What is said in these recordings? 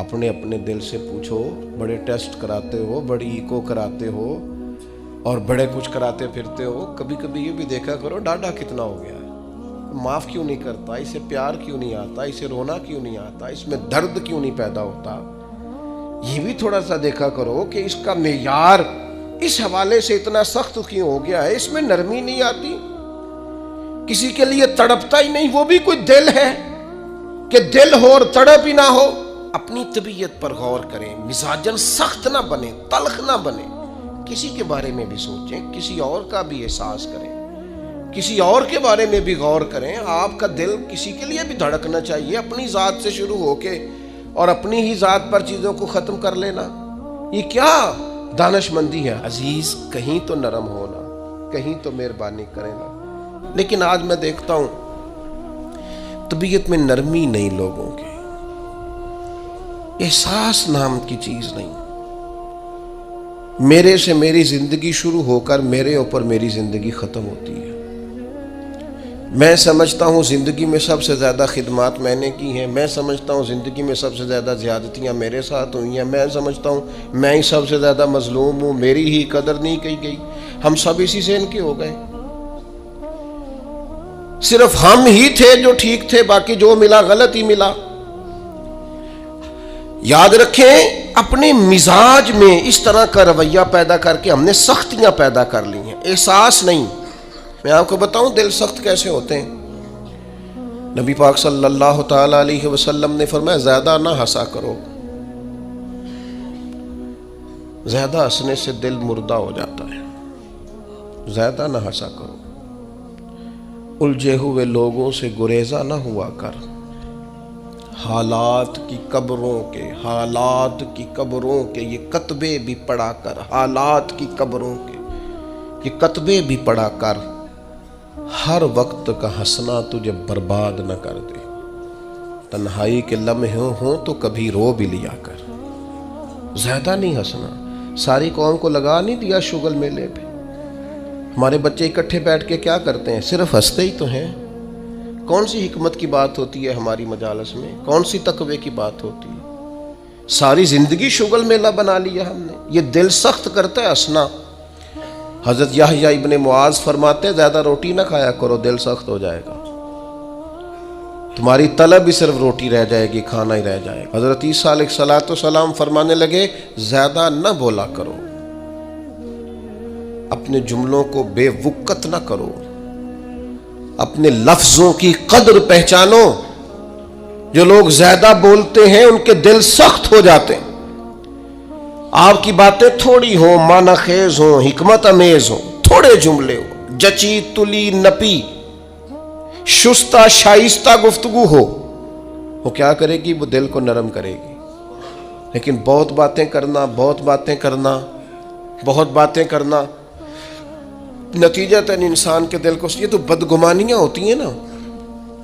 اپنے اپنے دل سے پوچھو، بڑے ٹیسٹ کراتے ہو، بڑی ایکو کراتے ہو اور بڑے کچھ کراتے پھرتے ہو، کبھی کبھی یہ بھی دیکھا کرو ڈاڈا کتنا ہو گیا ہے، معاف کیوں نہیں کرتا، اسے پیار کیوں نہیں آتا، اسے رونا کیوں نہیں آتا، اس میں درد کیوں نہیں پیدا ہوتا۔ یہ بھی تھوڑا سا دیکھا کرو کہ اس کا معیار اس حوالے سے اتنا سخت کیوں ہو گیا ہے، اس میں نرمی نہیں آتی، کسی کے لیے تڑپتا ہی نہیں، وہ بھی کوئی دل ہے کہ دل ہو اور تڑپ ہی نہ ہو۔ اپنی طبیعت پر غور کریں، مزاجن سخت نہ بنے، تلخ نہ بنے، کسی کے بارے میں بھی سوچیں، کسی اور کا بھی احساس کریں، کسی اور کے بارے میں بھی غور کریں۔ آپ کا دل کسی کے لیے بھی دھڑکنا چاہیے، اپنی ذات سے شروع ہو کے اور اپنی ہی ذات پر چیزوں کو ختم کر لینا، یہ کیا دانش مندی ہے؟ عزیز کہیں تو نرم ہونا، کہیں تو مہربانی کرے نا۔ لیکن آج میں دیکھتا ہوں طبیعت میں نرمی نہیں، لوگوں کے احساس نام کی چیز نہیں۔ میرے سے میری زندگی شروع ہو کر میرے اوپر میری زندگی ختم ہوتی ہے۔ میں سمجھتا ہوں زندگی میں سب سے زیادہ خدمات میں نے کی ہیں، میں سمجھتا ہوں زندگی میں سب سے زیادہ زیادتیاں میرے ساتھ ہوئی ہیں، میں سمجھتا ہوں میں ہی سب سے زیادہ مظلوم ہوں، میری ہی قدر نہیں کی گئی۔ ہم سب اسی سے ان کے ہو گئے، صرف ہم ہی تھے جو ٹھیک تھے، باقی جو ملا غلط ہی ملا۔ یاد رکھیں اپنے مزاج میں اس طرح کا رویہ پیدا کر کے ہم نے سختیاں پیدا کر لی ہیں، احساس نہیں۔ میں آپ کو بتاؤں دل سخت کیسے ہوتے ہیں۔ نبی پاک صلی اللہ تعالی علیہ وسلم نے فرمایا زیادہ نہ ہنسا کرو، زیادہ ہنسنے سے دل مردہ ہو جاتا ہے، زیادہ نہ ہنسا کرو۔ الجھے ہوئے لوگوں سے گریزہ نہ ہوا کر، حالات کی قبروں کے، حالات کی قبروں کے یہ کتبے بھی پڑھا کر، حالات کی قبروں کے یہ کتبے بھی پڑھا کر، ہر وقت کا ہنسنا تجھے برباد نہ کر دے۔ تنہائی کے لمحے ہوں تو کبھی رو بھی لیا کر، زیادہ نہیں ہنسنا۔ ساری قوم کو لگا نہیں دیا شغل میلے پہ، ہمارے بچے اکٹھے بیٹھ کے کیا کرتے ہیں؟ صرف ہنستے ہی تو ہیں۔ کون سی حکمت کی بات ہوتی ہے ہماری مجالس میں؟ کون سی تقوی کی بات ہوتی ہے؟ ساری زندگی شغل میلہ بنا لیا ہم نے۔ یہ دل سخت کرتا ہے ہنسنا۔ حضرت یحییٰ ابن معاذ فرماتے ہیں زیادہ روٹی نہ کھایا کرو، دل سخت ہو جائے گا، تمہاری طلب ہی صرف روٹی رہ جائے گی، کھانا ہی رہ جائے گا۔ حضرت عیسیٰ علیہ السلام فرمانے لگے زیادہ نہ بولا کرو، اپنے جملوں کو بے وقت نہ کرو، اپنے لفظوں کی قدر پہچانو۔ جو لوگ زیادہ بولتے ہیں ان کے دل سخت ہو جاتے ہیں۔ آپ کی باتیں تھوڑی ہوں، معنی خیز ہوں، حکمت امیز ہوں، تھوڑے جملے ہوں، جچی تلی نپی شستہ شائستہ گفتگو ہو، وہ کیا کرے گی؟ وہ دل کو نرم کرے گی۔ لیکن بہت باتیں کرنا، بہت باتیں کرنا، بہت باتیں کرنا، نتیجتاً انسان کے دل کو، یہ تو بدگمانیاں ہوتی ہیں نا،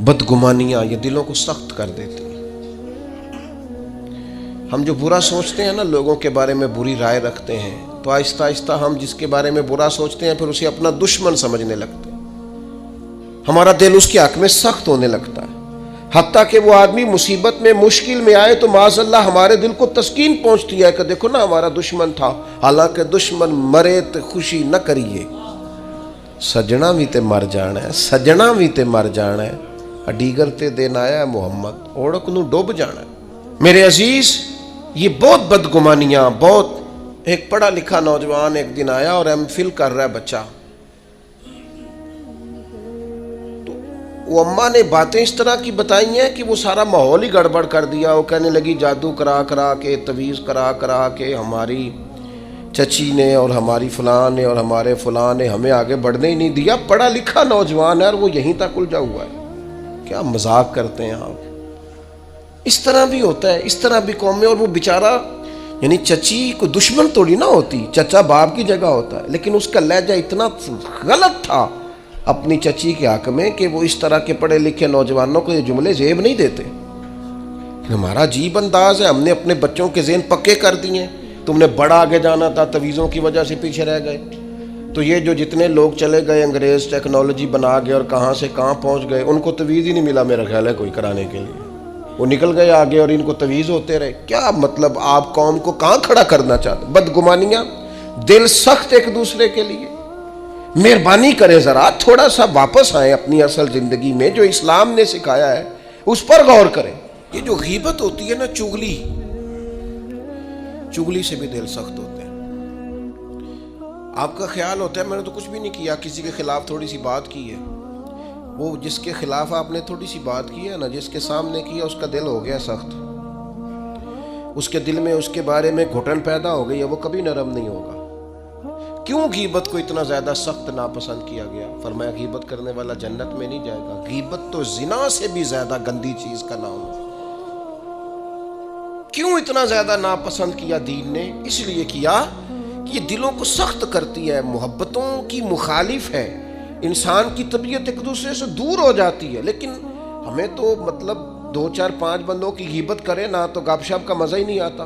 بدگمانیاں یہ دلوں کو سخت کر دیتی ہیں۔ ہم جو برا سوچتے ہیں نا، لوگوں کے بارے میں بری رائے رکھتے ہیں، تو آہستہ آہستہ ہم جس کے بارے میں برا سوچتے ہیں پھر اسے اپنا دشمن سمجھنے لگتے ہیں، ہمارا دل اس کے حق میں سخت ہونے لگتا ہے۔ حتیٰ کہ وہ آدمی مصیبت میں، مشکل میں آئے تو معاذ اللہ ہمارے دل کو تسکین پہنچتی ہے کہ دیکھو نا ہمارا دشمن تھا، حالانکہ دشمن مرے تو خوشی نہ کریے، سجنا بھی تے مر جانا ہے، سجنا بھی تے مر جانا ہے، اڈیگر تے دین آیا ہے محمد، اوڑک نو ڈوب جانا ہے۔ میرے عزیز یہ بہت بدگمانیاں، بہت۔ ایک پڑھا لکھا نوجوان ایک دن آیا اور ایم فل کر رہا ہے بچہ، تو وہ اماں نے باتیں اس طرح کی بتائی ہیں کہ وہ سارا ماحول ہی گڑبڑ کر دیا۔ وہ کہنے لگی جادو کرا کرا کے، تویز کرا کرا کے ہماری چچی نے اور ہماری فلاں نے اور ہمارے فلاں نے ہمیں آگے بڑھنے ہی نہیں دیا۔ پڑھا لکھا نوجوان ہے اور وہ یہیں تک الجھا ہوا ہے۔ کیا مذاق کرتے ہیں آپ؟ اس طرح بھی ہوتا ہے، اس طرح بھی قوم میں۔ اور وہ بیچارہ، یعنی چچی کو دشمن توڑی نہ ہوتی، چچا باپ کی جگہ ہوتا ہے، لیکن اس کا لہجہ اتنا غلط تھا اپنی چچی کے حق میں کہ وہ اس طرح کے پڑھے لکھے نوجوانوں کو یہ جملے زیب نہیں دیتے۔ ہمارا عجیب انداز ہے، ہم نے اپنے بچوں کے ذہن پکے کر دیے۔ تم نے بڑا آگے جانا تھا، تویزوں کی وجہ سے پیچھے رہ گئے۔ تو یہ جو جتنے لوگ چلے گئے انگریز ٹیکنالوجی بنا گئے اور کہاں سے کہاں پہنچ گئے، ان کو تویز ہی نہیں ملا میرا خیال ہے کوئی کرانے کے لیے۔ وہ نکل گئے آگے اور ان کو تویز ہوتے رہے. کیا مطلب آپ قوم کو کہاں کھڑا کرنا چاہتے؟ بدگمانیاں، دل سخت ایک دوسرے کے لیے. مہربانی کریں ذرا تھوڑا سا واپس آئیں اپنی اصل زندگی میں، جو اسلام نے سکھایا ہے اس پر غور کریں. یہ جو غیبت ہوتی ہے نا، چغلی سے بھی دل سخت ہوتے ہیں. آپ کا خیال ہوتا ہے میں نے تو کچھ بھی نہیں کیا، کسی کے خلاف تھوڑی سی بات کی ہے. وہ جس کے خلاف آپ نے تھوڑی سی بات کی ہے نا، جس کے سامنے کیا اس کا دل ہو گیا سخت، اس کے دل میں اس کے بارے میں گھٹن پیدا ہو گئی ہے، وہ کبھی نرم نہیں ہوگا. کیوں غیبت کو اتنا زیادہ سخت ناپسند کیا گیا؟ فرمایا غیبت کرنے والا جنت میں نہیں جائے گا. غیبت تو زنا سے بھی زیادہ گندی چیز کا نام ہے. کیوں اتنا زیادہ ناپسند کیا دین نے؟ اس لیے کیا کہ یہ دلوں کو سخت کرتی ہے، محبتوں کی مخالف ہے، انسان کی طبیعت ایک دوسرے سے دور ہو جاتی ہے. لیکن ہمیں تو مطلب 2 4 5 بندوں کی غیبت کرے نا تو گپ شپ کا مزہ ہی نہیں آتا.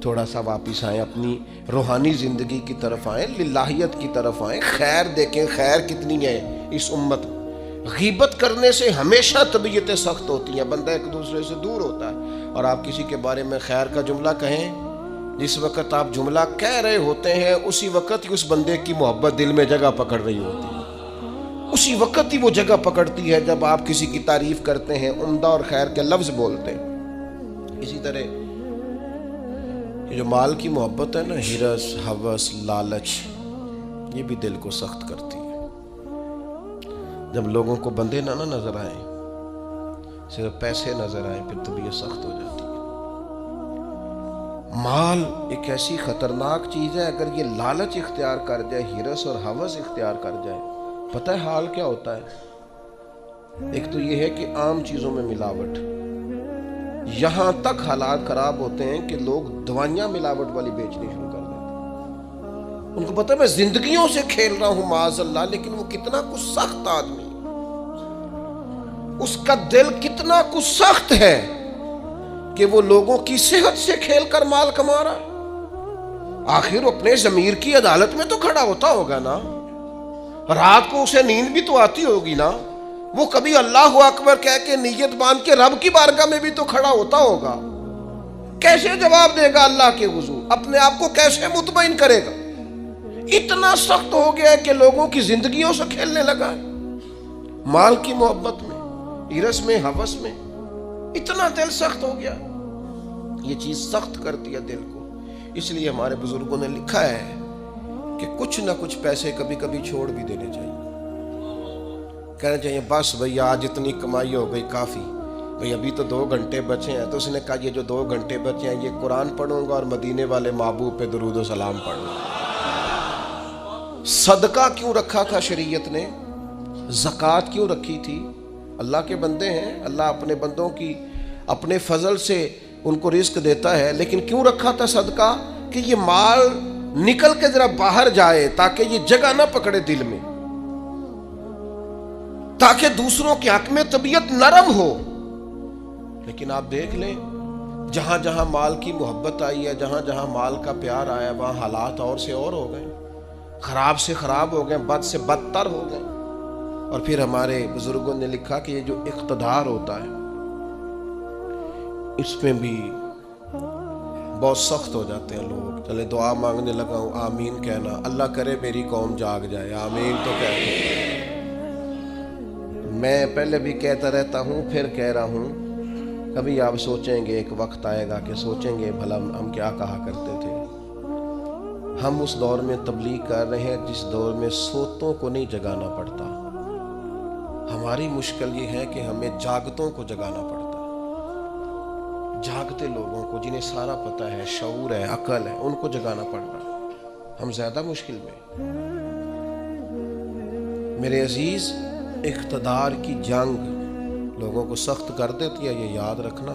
تھوڑا سا واپس آئیں، اپنی روحانی زندگی کی طرف آئیں، للہیت کی طرف آئیں، خیر دیکھیں خیر کتنی ہے اس امت. غیبت کرنے سے ہمیشہ طبیعتیں سخت ہوتی ہیں، بندہ ایک دوسرے سے دور ہوتا ہے. اور آپ کسی کے بارے میں خیر کا جملہ کہیں، جس وقت آپ جملہ کہہ رہے ہوتے ہیں اسی وقت ہی اس بندے کی محبت دل میں جگہ پکڑ رہی ہوتی ہے. اسی وقت ہی وہ جگہ پکڑتی ہے جب آپ کسی کی تعریف کرتے ہیں، عمدہ اور خیر کے لفظ بولتے ہیں. اسی طرح یہ جو مال کی محبت ہے نا، ہرس، ہوس، لالچ، یہ بھی دل کو سخت کرتی ہے. جب لوگوں کو بندے نہ نظر آئیں، صرف پیسے نظر آئیں، پھر طبیعت سخت ہو جاتی ہے. مال ایک ایسی خطرناک چیز ہے، اگر یہ لالچ اختیار کر جائے، ہرس اور ہوس اختیار کر جائے، پتہ ہے حال کیا ہوتا ہے؟ ایک تو یہ ہے کہ عام چیزوں میں ملاوٹ، یہاں تک حالات خراب ہوتے ہیں کہ لوگ دوائیاں ملاوٹ والی بیچنی شروع کر دیتے ہیں. ان کو پتہ ہے میں زندگیوں سے کھیل رہا ہوں معاذ اللہ، لیکن وہ کتنا کچھ سخت آدمی، اس کا دل کتنا کچھ سخت ہے کہ وہ لوگوں کی صحت سے کھیل کر مال کما رہا ہے. آخر اپنے ضمیر کی عدالت میں تو کھڑا ہوتا ہوگا نا، رات کو اسے نیند بھی تو آتی ہوگی نا، وہ کبھی اللہ اکبر کہہ کے نیت باندھ کے رب کی بارگاہ میں بھی تو کھڑا ہوتا ہوگا. کیسے جواب دے گا اللہ کے حضور؟ اپنے آپ کو کیسے مطمئن کرے گا؟ اتنا سخت ہو گیا ہے کہ لوگوں کی زندگیوں سے کھیلنے لگا ہے. مال کی محبت میں، ہرس میں، ہوس میں اتنا دل سخت ہو گیا. یہ چیز سخت کرتی ہے دل کو. اس لیے ہمارے بزرگوں نے لکھا ہے کہ کچھ نہ کچھ پیسے کبھی کبھی چھوڑ بھی دینے چاہیے. کہنا چاہیے بس بھئی آج اتنی کمائی ہو گئی کافی، بھئی ابھی تو 2 گھنٹے بچے ہیں. تو اس نے کہا یہ جو 2 گھنٹے بچے ہیں یہ قرآن پڑھوں گا اور مدینے والے محبوب پہ درود و سلام پڑھوں گا. صدقہ کیوں رکھا تھا شریعت نے؟ زکوٰۃ کیوں رکھی تھی؟ اللہ کے بندے ہیں، اللہ اپنے بندوں کی اپنے فضل سے ان کو رزق دیتا ہے، لیکن کیوں رکھا تھا صدقہ؟ کہ یہ مال نکل کے ذرا باہر جائے تاکہ یہ جگہ نہ پکڑے دل میں، تاکہ دوسروں کے حق میں طبیعت نرم ہو. لیکن آپ دیکھ لیں جہاں جہاں مال کی محبت آئی ہے، جہاں جہاں مال کا پیار آیا، وہاں حالات اور سے اور ہو گئے، خراب سے خراب ہو گئے، بد سے بدتر ہو گئے. اور پھر ہمارے بزرگوں نے لکھا کہ یہ جو اقتدار ہوتا ہے اس میں بھی بہت سخت ہو جاتے ہیں لوگ. چلے دعا مانگنے لگا ہوں، آمین کہنا. اللہ کرے میری قوم جاگ جائے، آمین تو کہتے. میں پہلے بھی کہتا رہتا ہوں، پھر کہہ رہا ہوں، کبھی آپ سوچیں گے، ایک وقت آئے گا کہ سوچیں گے بھلا ہم کیا کہا کرتے تھے. ہم اس دور میں تبلیغ کر رہے ہیں جس دور میں سوتوں کو نہیں جگانا پڑتا. ہماری مشکل یہ ہے کہ ہمیں جاگتوں کو جگانا پڑتا ہے. جاگتے لوگوں کو جنہیں سارا پتہ ہے، شعور ہے، عقل ہے، ان کو جگانا پڑ رہا ہے. ہم زیادہ مشکل میں. میرے عزیز، اقتدار کی جنگ لوگوں کو سخت کر دیتی ہے، یہ یاد رکھنا.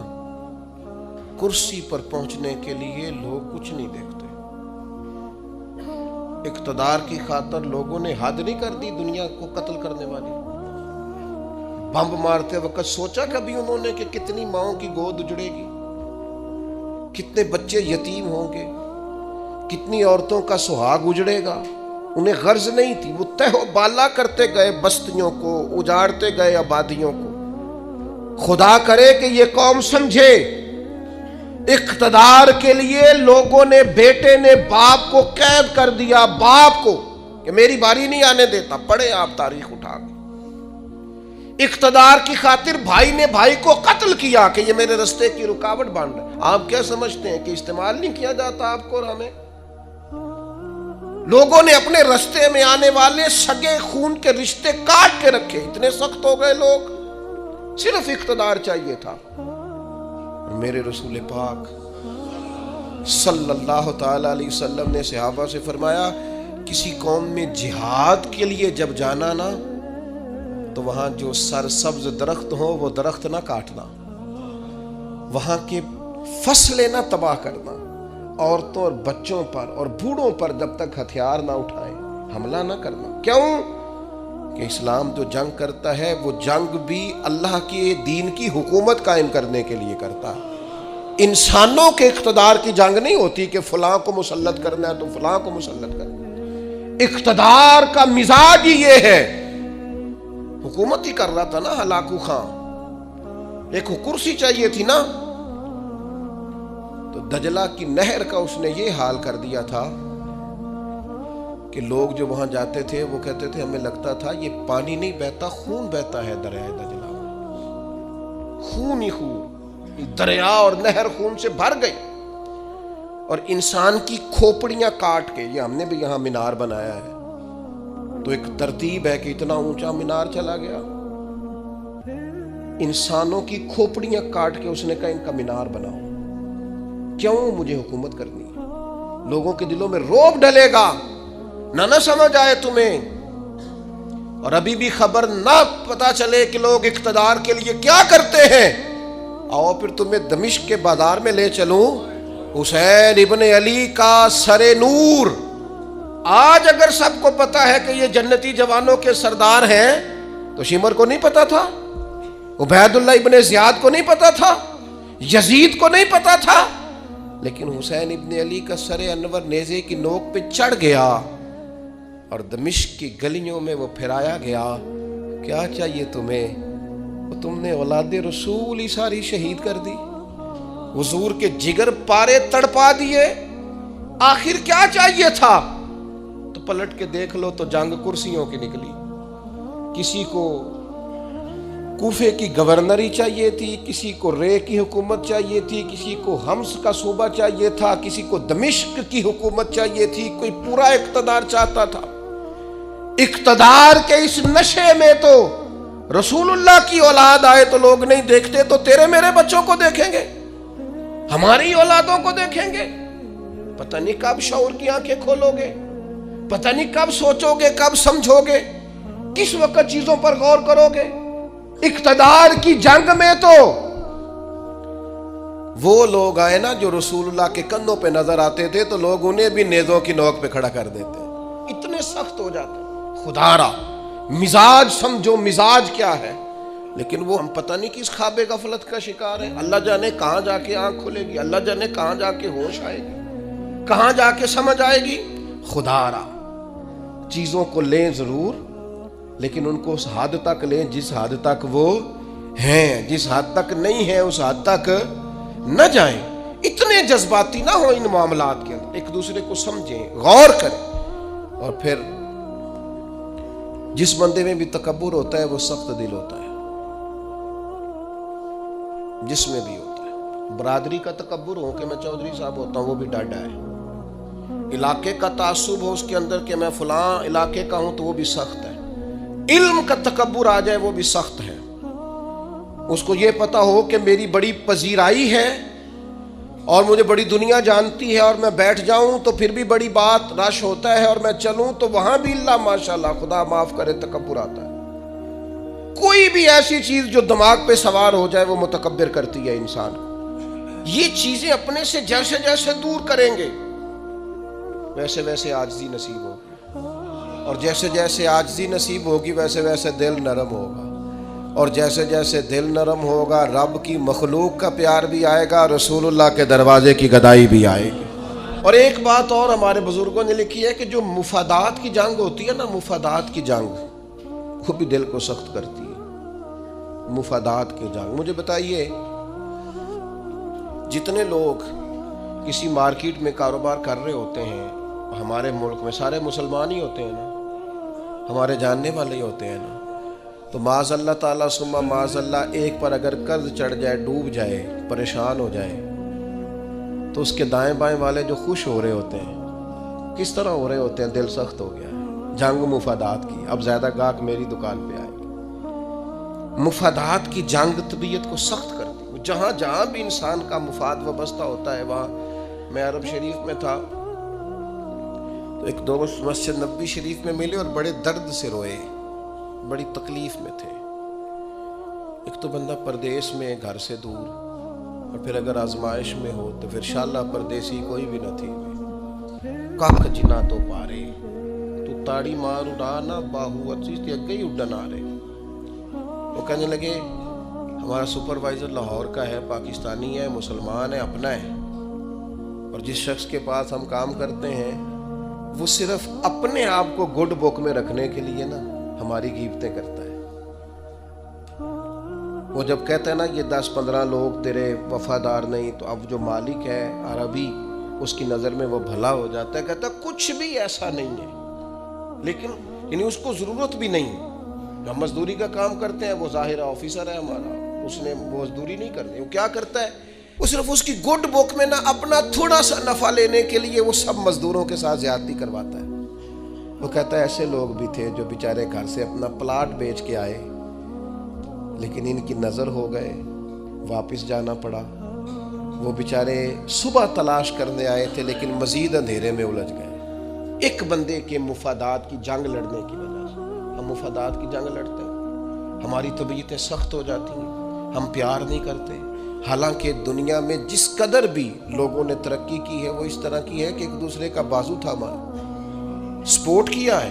کرسی پر پہنچنے کے لیے لوگ کچھ نہیں دیکھتے. اقتدار کی خاطر لوگوں نے حد نہیں کر دی دنیا کو قتل کرنے والی. بم مارتے وقت سوچا کبھی انہوں نے کہ کتنی ماؤں کی گود اجڑے گی، کتنے بچے یتیم ہوں گے، کتنی عورتوں کا سہاگ اجڑے گا؟ انہیں غرض نہیں تھی. وہ تہ و بالا کرتے گئے بستیوں کو، اجاڑتے گئے آبادیوں کو. خدا کرے کہ یہ قوم سمجھے، اقتدار کے لیے لوگوں نے، بیٹے نے باپ کو قید کر دیا، باپ کو کہ میری باری نہیں آنے دیتا۔ پڑھے آپ تاریخ اٹھا کے، اقتدار کی خاطر بھائی نے بھائی کو قتل کیا کہ یہ میرے رستے کی رکاوٹ بن رہا ہے۔ آپ کیا سمجھتے ہیں کہ استعمال نہیں کیا جاتا آپ کو اور ہمیں؟ لوگوں نے اپنے رستے میں آنے والے سگے خون کے رشتے کاٹ کے رکھے، اتنے سخت ہو گئے لوگ، صرف اقتدار چاہیے تھا۔ اور میرے رسول پاک صلی اللہ تعالی علیہ وسلم نے صحابہ سے فرمایا، کسی قوم میں جہاد کے لیے جب جانا نا تو وہاں جو سرسبز درخت ہو وہ درخت نہ کاٹنا، وہاں کے فصلیں نہ تباہ کرنا، عورتوں اور بچوں پر اور بوڑھوں پر جب تک ہتھیار نہ اٹھائیں حملہ نہ کرنا۔ کیوں کہ اسلام جو جنگ کرتا ہے وہ جنگ بھی اللہ کے دین کی حکومت قائم کرنے کے لیے کرتا ہے۔ انسانوں کے اقتدار کی جنگ نہیں ہوتی کہ فلاں کو مسلط کرنا ہے تو فلاں کو مسلط کرنا ہے۔ اقتدار کا مزاج ہی یہ ہے۔ حکومت ہی کر رہا تھا نا ہلاکو خان، ایک کرسی چاہیے تھی نا، تو دجلہ کی نہر کا اس نے یہ حال کر دیا تھا کہ لوگ جو وہاں جاتے تھے وہ کہتے تھے ہمیں لگتا تھا یہ پانی نہیں بہتا، خون بہتا ہے دریائے دجلہ، خون ہی خون، دریا اور نہر خون سے بھر گئی۔ اور انسان کی کھوپڑیاں کاٹ کے، یہ ہم نے بھی یہاں مینار بنایا ہے تو ایک ترتیب ہے کہ اتنا اونچا مینار چلا گیا، انسانوں کی کھوپڑیاں کاٹ کے اس نے کہا ان کا مینار بناؤ۔ کیوں؟ مجھے حکومت کرنی ہے۔ لوگوں کے دلوں میں رعب ڈلے گا، نہ سمجھ آئے تمہیں، اور ابھی بھی خبر نہ پتا چلے کہ لوگ اقتدار کے لیے کیا کرتے ہیں۔ آؤ پھر تمہیں دمشق کے بازار میں لے چلوں، حسین ابن علی کا سر نور۔ آج اگر سب کو پتا ہے کہ یہ جنتی جوانوں کے سردار ہیں تو شمر کو نہیں پتا تھا، عبید اللہ ابن زیاد کو نہیں پتا تھا، یزید کو نہیں پتا تھا، لیکن حسین ابن علی کا سر انور نیزے کی نوک پہ چڑھ گیا اور دمشق کی گلیوں میں وہ پھرایا گیا۔ کیا چاہیے تمہیں؟ تم نے اولاد رسول ہی ساری شہید کر دی، حضور کے جگر پارے تڑپا دیے، آخر کیا چاہیے تھا؟ تو پلٹ کے دیکھ لو تو جنگ کرسیوں کی نکلی۔ کسی کو کوفے کی گورنری چاہیے تھی، کسی کو رے کی حکومت چاہیے تھی، کسی کو حمص کا صوبہ چاہیے تھا، کسی کو دمشق کی حکومت چاہیے تھی، کوئی پورا اقتدار چاہتا تھا۔ اقتدار کے اس نشے میں تو رسول اللہ کی اولاد آئے تو لوگ نہیں دیکھتے، تو تیرے میرے بچوں کو دیکھیں گے، ہماری اولادوں کو دیکھیں گے۔ پتہ نہیں کب شعور کی آنکھیں کھولو گے، پتہ نہیں کب سوچو گے، کب سمجھو گے، کس وقت چیزوں پر غور کرو گے۔ اقتدار کی جنگ میں تو وہ لوگ آئے نا جو رسول اللہ کے کندھوں پہ نظر آتے تھے تو لوگ انہیں بھی نیزوں کی نوک پہ کھڑا کر دیتے، اتنے سخت ہو جاتے۔ خدا را مزاج سمجھو، مزاج کیا ہے۔ لیکن وہ ہم پتہ نہیں کس خواب غفلت کا شکار ہے۔ اللہ جانے کہاں جا کے آنکھ کھلے گی، اللہ جانے کہاں جا کے ہوش آئے گی، کہاں جا کے سمجھ آئے گی۔ خدا را چیزوں کو لیں ضرور، لیکن ان کو اس حد تک لیں جس حد تک وہ ہیں، جس حد تک نہیں ہیں اس حد تک نہ جائیں۔ اتنے جذباتی نہ ہو ان معاملات کے اندر، ایک دوسرے کو سمجھیں، غور کریں۔ اور پھر جس بندے میں بھی تکبر ہوتا ہے وہ سخت دل ہوتا ہے، جس میں بھی ہوتا ہے۔ برادری کا تکبر ہو کہ میں چودھری صاحب ہوتا ہوں وہ بھی ڈاڈا ہے، علاقے کا تعصب ہو اس کے اندر کہ میں فلاں علاقے کا ہوں تو وہ بھی سخت ہے۔ علم کا تکبر آ جائے وہ بھی سخت ہے۔ اس کو یہ پتا ہو کہ میری بڑی پذیرائی ہے اور مجھے بڑی دنیا جانتی ہے اور میں بیٹھ جاؤں تو پھر بھی بڑی بات رش ہوتا ہے، اور میں چلوں تو وہاں بھی اللہ ماشاءاللہ خدا معاف کرے تکبر آتا ہے۔ کوئی بھی ایسی چیز جو دماغ پہ سوار ہو جائے وہ متکبر کرتی ہے انسان کو۔ یہ چیزیں اپنے سے جیسے جیسے دور کریں گے ویسے ویسے عاجزی نصیب ہوگی، اور جیسے جیسے عاجزی نصیب ہوگی ویسے ویسے دل نرم ہوگا، اور جیسے جیسے دل نرم ہوگا رب کی مخلوق کا پیار بھی آئے گا، رسول اللہ کے دروازے کی گدائی بھی آئے گی۔ اور ایک بات اور ہمارے بزرگوں نے لکھی ہے کہ جو مفادات کی جنگ ہوتی ہے نا، مفادات کی جنگ وہ بھی دل کو سخت کرتی ہے۔ مفادات کی جنگ. مجھے بتائیے جتنے لوگ کسی مارکیٹ میں کاروبار کر رہے ہوتے ہیں ہمارے ملک میں سارے مسلمان ہی ہوتے ہیں نا, ہمارے جاننے والے ہی ہوتے ہیں نا. تو معاذ اللہ تعالیٰ ثم معاذ اللہ ایک پر اگر قرض چڑھ جائے, ڈوب جائے, پریشان ہو جائے, تو اس کے دائیں بائیں والے جو خوش ہو رہے ہوتے ہیں کس طرح ہو رہے ہوتے ہیں؟ دل سخت ہو گیا ہے. جنگ مفادات کی. اب زیادہ گاہک میری دکان پہ آئے گی. مفادات کی جنگ طبیعت کو سخت کرتی. جہاں جہاں بھی انسان کا مفاد وابستہ ہوتا ہے وہاں. میں عرب شریف میں تھا تو ایک دوست مسجد نبوی شریف میں ملے اور بڑے درد سے روئے, بڑی تکلیف میں تھے. ایک تو بندہ پردیس میں, گھر سے دور, اور پھر اگر آزمائش میں ہو تو پھر شاللہ پردیسی کوئی بھی نہ تھی. کاک جنا تو پارے تو تاڑی مار اڑانا باہو چیز تے اگے ہی اڈن آ رہے. وہ کہنے لگے ہمارا سپروائزر لاہور کا ہے, پاکستانی ہے, مسلمان ہے, اپنا ہے, اور جس شخص کے پاس ہم کام کرتے ہیں وہ صرف اپنے آپ کو گڈ بک میں رکھنے کے لیے نا ہماری غیبتیں کرتا ہے. وہ جب کہتا ہے نا یہ 10-15 لوگ تیرے وفادار نہیں, تو اب جو مالک ہے عربی اس کی نظر میں وہ بھلا ہو جاتا ہے. کہتا ہے کچھ بھی ایسا نہیں ہے, لیکن یعنی اس کو ضرورت بھی نہیں. ہم مزدوری کا کام کرتے ہیں, وہ ظاہر آفیسر ہے ہمارا, اس نے وہ مزدوری نہیں کرنی. وہ کیا کرتا ہے, وہ صرف اس کی گڈ بک میں نا اپنا تھوڑا سا نفع لینے کے لیے وہ سب مزدوروں کے ساتھ زیادتی کرواتا ہے. وہ کہتا ہے ایسے لوگ بھی تھے جو بیچارے گھر سے اپنا پلاٹ بیچ کے آئے, لیکن ان کی نظر ہو گئے, واپس جانا پڑا. وہ بیچارے صبح تلاش کرنے آئے تھے لیکن مزید اندھیرے میں الجھ گئے. ایک بندے کے مفادات کی جنگ لڑنے کی وجہ سے. ہم مفادات کی جنگ لڑتے ہیں, ہماری طبیعتیں سخت ہو جاتی ہیں, ہم پیار نہیں کرتے. حالانکہ دنیا میں جس قدر بھی لوگوں نے ترقی کی ہے وہ اس طرح کی ہے کہ ایک دوسرے کا بازو تھاما ہے, سپورٹ کیا ہے,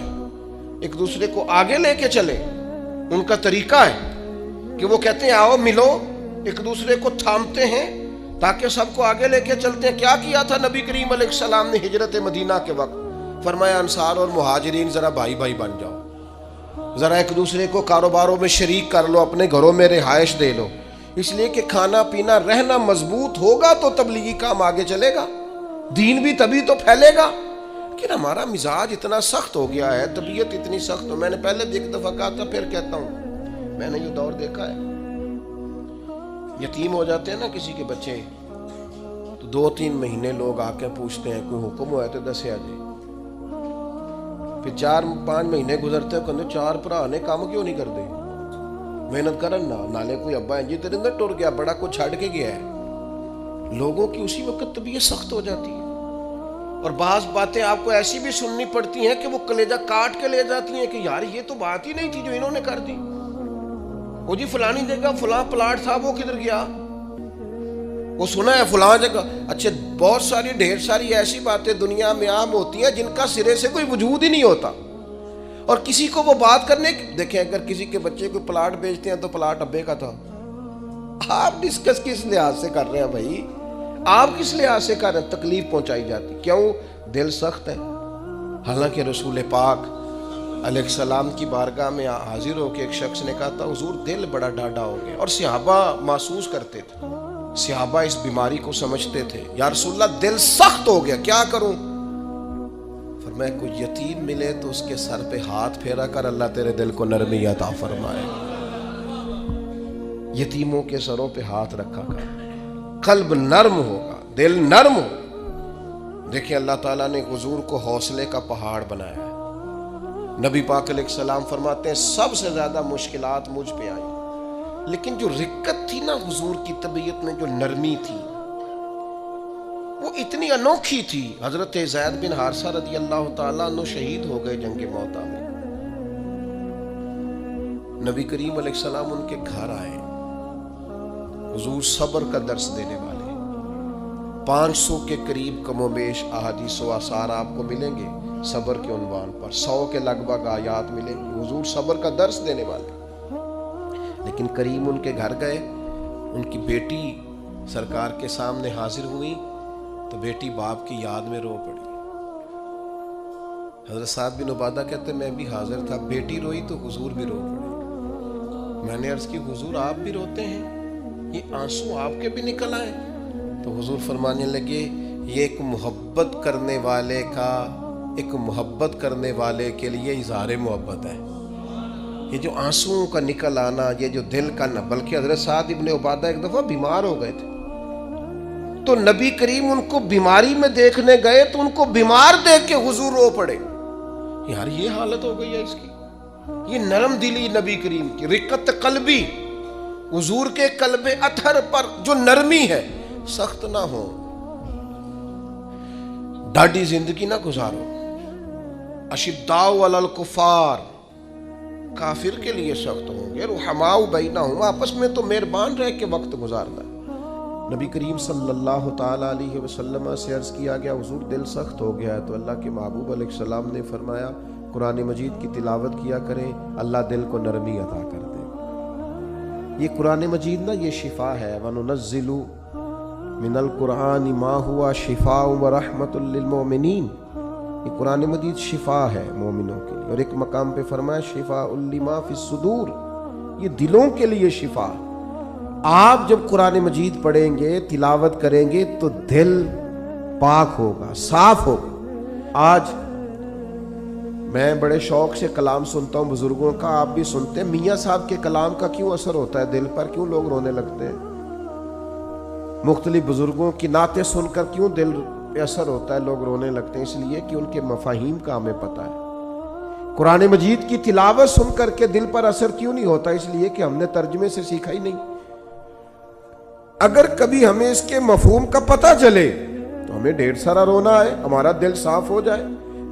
ایک دوسرے کو آگے لے کے چلے. ان کا طریقہ ہے کہ وہ کہتے ہیں آؤ ملو, ایک دوسرے کو تھامتے ہیں تاکہ سب کو آگے لے کے چلتے ہیں. کیا کیا تھا نبی کریم علیہ السلام نے ہجرت مدینہ کے وقت؟ فرمایا انصار اور مہاجرین ذرا بھائی بھائی بن جاؤ, ذرا ایک دوسرے کو کاروباروں میں شریک کر لو, اپنے گھروں میں رہائش دے لو. اس لیے کہ کھانا پینا رہنا مضبوط ہوگا تو تبلیغی کام آگے چلے گا, دین بھی تبھی تو پھیلے گا. لیکن ہمارا مزاج اتنا سخت ہو گیا ہے, طبیعت اتنی سخت ہو. میں نے پہلے بھی ایک دفعہ کہا تھا, پھر کہتا ہوں, میں نے یہ دور دیکھا ہے. یتیم ہو جاتے ہیں نا کسی کے بچے, تو 2-3 مہینے لوگ آ کے پوچھتے ہیں کوئی حکم ہوا ہے تو دسیا جی. پھر 4-5 مہینے گزرتے ہیں, کہتے 4 بھرا نے کام کیوں نہیں کرتے, محنت کرن نہ نالے کوئی ابا ہے جی تیرے اندر ٹر گیا, بڑا کچھ چھڑ کے گیا ہے. لوگوں کی اسی وقت طبیعت سخت ہو جاتی ہے, اور بعض باتیں آپ کو ایسی بھی سننی پڑتی ہیں کہ وہ کلیجہ کاٹ کے لے جاتی ہیں کہ یار یہ تو بات ہی نہیں تھی جو انہوں نے کر دی. وہ جی فلانی جگہ فلاں پلاٹ تھا, وہ کدھر گیا, وہ سنا ہے فلاں جگہ. اچھا بہت ساری ڈھیر ساری ایسی باتیں دنیا میں عام ہوتی ہیں جن کا سرے سے کوئی وجود ہی نہیں ہوتا, اور کسی کو وہ بات کرنے کی. دیکھیں اگر کسی کے بچے کو پلاٹ بیچتے ہیں تو پلاٹ ابے کا تھا. آپ ڈسکس کس لحاظ سے کر رہے ہیں بھائی, آپ کس لحاظ سے کر رہے ہیں؟ تکلیف پہنچائی جاتی. کیوں؟ دل سخت ہے. حالانکہ رسول پاک علیہ السلام کی بارگاہ میں حاضر ہو کے ایک شخص نے کہا تھا حضور دل بڑا ڈاڈا ہو گیا, اور صحابہ محسوس کرتے تھے, صحابہ اس بیماری کو سمجھتے تھے. یا رسول اللہ دل سخت ہو گیا, کیا کروں؟ فرمایا کوئی یتیم ملے تو اس کے سر پہ ہاتھ پھیرا کر, اللہ تیرے دل کو نرمی عطا فرمائے. یتیموں کے سروں پہ ہاتھ رکھا کر, قلب نرم ہوگا, دل نرم ہو. دیکھیں اللہ تعالیٰ نے حضور کو حوصلے کا پہاڑ بنایا ہے. نبی پاک علیہ السلام فرماتے ہیں سب سے زیادہ مشکلات مجھ پہ آئی, لیکن جو رقت تھی نا حضور کی طبیعت میں, جو نرمی تھی وہ اتنی انوکھی تھی. حضرت زید بن حارثہ رضی اللہ تعالیٰ عنہ شہید ہو گئے جنگ موتا میں. نبی کریم علیہ السلام ان کے گھر آئے, حضور صبر کا درس دینے والے. 500 کے قریب کم و بیش احادیث و آثار آپ کو ملیں گے صبر کے عنوان پر, 100 کے لگ بھگ آیات ملیں گے. حضور صبر کا درس دینے والے. لیکن کریم ان کے گھر گئے, ان کی بیٹی سرکار کے سامنے حاضر ہوئی تو بیٹی باپ کی یاد میں رو پڑی. حضرت سعد بن عبادہ کہتے میں بھی حاضر تھا, بیٹی روئی تو حضور بھی رو پڑے. میں نے عرض کی حضور آپ بھی روتے ہیں، یہ آنسو آپ کے بھی نکل آئے؟ تو حضور فرمانے لگے یہ ایک محبت کرنے والے کے لیے اظہار محبت ہے۔ یہ جو آنسوؤں کا نکل آنا، یہ جو دل کا نہ، بلکہ حضرت سعد ابن عبادہ ایک دفعہ بیمار ہو گئے تھے، تو نبی کریم ان کو بیماری میں دیکھنے گئے تو ان کو بیمار دیکھ کے حضور رو پڑے۔ یار یہ حالت ہو گئی ہے اس کی، یہ نرم دلی نبی کریم کی، رقت قلبی، حضور کے قلب اطہر پر جو نرمی ہے، سخت نہ ہو، ڈاڈی زندگی نہ گزارو۔ اشداء علی الکفار، کافر کے لیے سخت ہوں گے، رحماء بینہم، آپس میں تو مہربان رہ کے وقت گزارنا ہے۔ نبی کریم صلی اللہ تعالیٰ علیہ وسلم سے عرض کیا گیا حضور دل سخت ہو گیا ہے، تو اللہ کے محبوب علیہ السلام نے فرمایا قرآن مجید کی تلاوت کیا کریں، اللہ دل کو نرمی عطا کر دے۔ یہ قرآن مجید نا یہ شفا ہے، وَنُنَزِّلُ مِنَ الْقُرْآنِ مَا هُوَ شِفَاءٌ وَرَحْمَةٌ لِّلْمُؤْمِنِينَ، یہ قرآن مجید شفا ہے مومنوں کے لیے، اور ایک مقام پہ فرمایا شفاء لِمَا فِی الصُّدُورِ، یہ دلوں کے لیے شفا۔ آپ جب قرآن مجید پڑھیں گے، تلاوت کریں گے تو دل پاک ہوگا، صاف ہوگا۔ آج میں بڑے شوق سے کلام سنتا ہوں بزرگوں کا، آپ بھی سنتے ہیں، میاں صاحب کے کلام کا کیوں اثر ہوتا ہے دل پر، کیوں لوگ رونے لگتے ہیں؟ مختلف بزرگوں کی نعتیں سن کر کیوں دل پہ اثر ہوتا ہے، لوگ رونے لگتے ہیں؟ اس لیے کہ ان کے مفاہیم کا ہمیں پتہ ہے۔ قرآن مجید کی تلاوت سن کر کے دل پر اثر کیوں نہیں ہوتا؟ اس لیے کہ ہم نے ترجمے سے سیکھا ہی نہیں۔ اگر کبھی ہمیں اس کے مفہوم کا پتہ چلے تو ہمیں ڈھیر سارا رونا آئے، ہمارا دل صاف ہو جائے،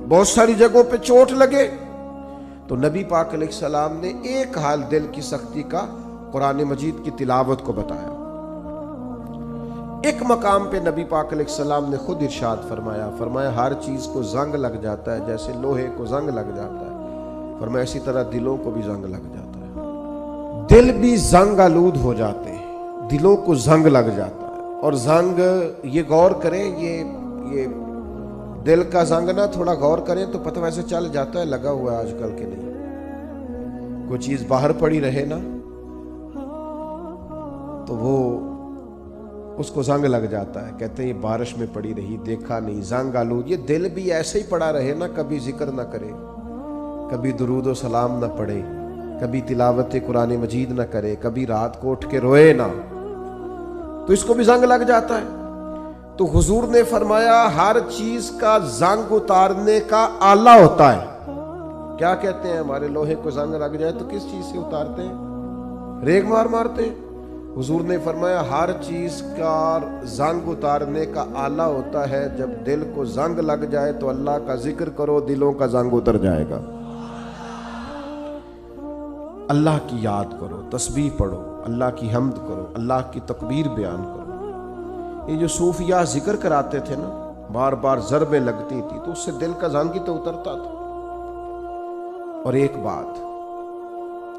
بہت ساری جگہوں پہ چوٹ لگے، تو نبی پاک علیہ السلام نے ایک حال دل کی سختی کا قرآن مجید کی تلاوت کو بتایا۔ ایک مقام پہ نبی پاک علیہ السلام نے خود ارشاد فرمایا ہر چیز کو زنگ لگ جاتا ہے، جیسے لوہے کو زنگ لگ جاتا ہے، فرمایا اسی طرح دلوں کو بھی زنگ لگ جاتا ہے، دل بھی زنگ آلود ہو جاتے ہیں، دلوں کو زنگ لگ جاتا ہے۔ اور زنگ، یہ غور کریں، یہ دل کا زنگ نا تھوڑا غور کریں تو پتہ ویسے چل جاتا ہے لگا ہوا ہے آج کل کے نہیں۔ کوئی چیز باہر پڑی رہے نا تو وہ اس کو زنگ لگ جاتا ہے، کہتے ہیں یہ بارش میں پڑی رہی، دیکھا نہیں، زنگ آلود۔ یہ دل بھی ایسے ہی پڑا رہے نا، کبھی ذکر نہ کرے، کبھی درود و سلام نہ پڑھے، کبھی تلاوت قرآن مجید نہ کرے، کبھی رات کو اٹھ کے روئے نہ، تو اس کو بھی زنگ لگ جاتا ہے۔ تو حضور نے فرمایا ہر چیز کا زنگ اتارنے کا آلہ ہوتا ہے۔ کیا کہتے ہیں؟ ہمارے لوہے کو زنگ لگ جائے تو کس چیز سے اتارتے ہیں؟ ریگ مارتے ہیں۔ حضور نے فرمایا ہر چیز کا زنگ اتارنے کا آلہ ہوتا ہے، جب دل کو زنگ لگ جائے تو اللہ کا ذکر کرو، دلوں کا زنگ اتر جائے گا۔ اللہ کی یاد کرو، تسبیح پڑھو، اللہ کی حمد کرو، اللہ کی تکبیر بیان کرو۔ یہ جو صوفیاء ذکر کراتے تھے نا، بار بار ضربیں لگتی تھی تو اس سے دل کا زنگ ہی تو اترتا تھا۔ اور ایک بات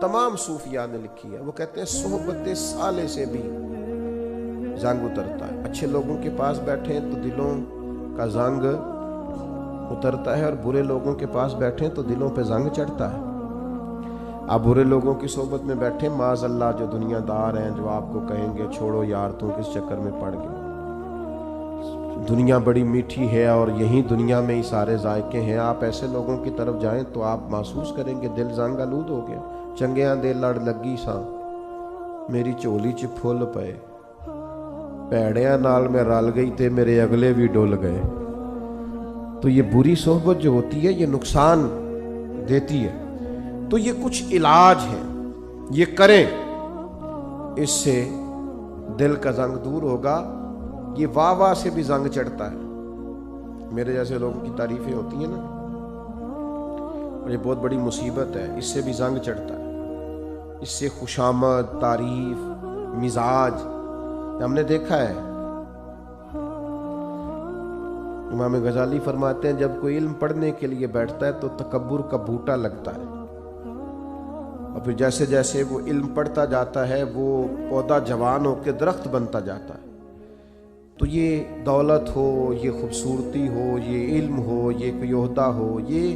تمام صوفیاء نے لکھی ہے، وہ کہتے ہیں صحبت صالح سے بھی زنگ اترتا ہے۔ اچھے لوگوں کے پاس بیٹھیں تو دلوں کا زنگ اترتا ہے، اور برے لوگوں کے پاس بیٹھیں تو دلوں پہ زنگ چڑھتا ہے۔ آپ برے لوگوں کی صحبت میں بیٹھیں، معاذ اللہ جو دنیا دار ہیں، جو آپ کو کہیں گے چھوڑو یار تم کس چکر میں پڑ گئے، دنیا بڑی میٹھی ہے اور یہی دنیا میں ہی سارے ذائقے ہیں، آپ ایسے لوگوں کی طرف جائیں تو آپ محسوس کریں گے دل زنگ آلود ہو گیا۔ چنگیاں دے لڑ لگی ساں میری چولی چ پھل پئے، پیڑیاں نال میں رل گئی تے میرے اگلے بھی ڈول گئے۔ تو یہ بری صحبت جو ہوتی ہے یہ نقصان دیتی ہے۔ تو یہ کچھ علاج ہیں، یہ کریں، اس سے دل کا زنگ دور ہوگا۔ یہ واہ واہ سے بھی زنگ چڑھتا ہے، میرے جیسے لوگوں کی تعریفیں ہوتی ہیں نا، اور یہ بہت بڑی مصیبت ہے، اس سے بھی زنگ چڑھتا ہے۔ اس سے خوشامد، تعریف، مزاج، ہم نے دیکھا ہے، امام غزالی فرماتے ہیں جب کوئی علم پڑھنے کے لیے بیٹھتا ہے تو تکبر کا بوٹا لگتا ہے، اور پھر جیسے جیسے وہ علم پڑھتا جاتا ہے وہ پودا جوان ہو کے درخت بنتا جاتا ہے۔ تو یہ دولت ہو، یہ خوبصورتی ہو، یہ علم ہو، یہ کوئی عہدہ ہو، یہ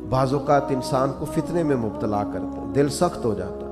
بعض اوقات انسان کو فتنے میں مبتلا کرتا ہے، دل سخت ہو جاتا ہے۔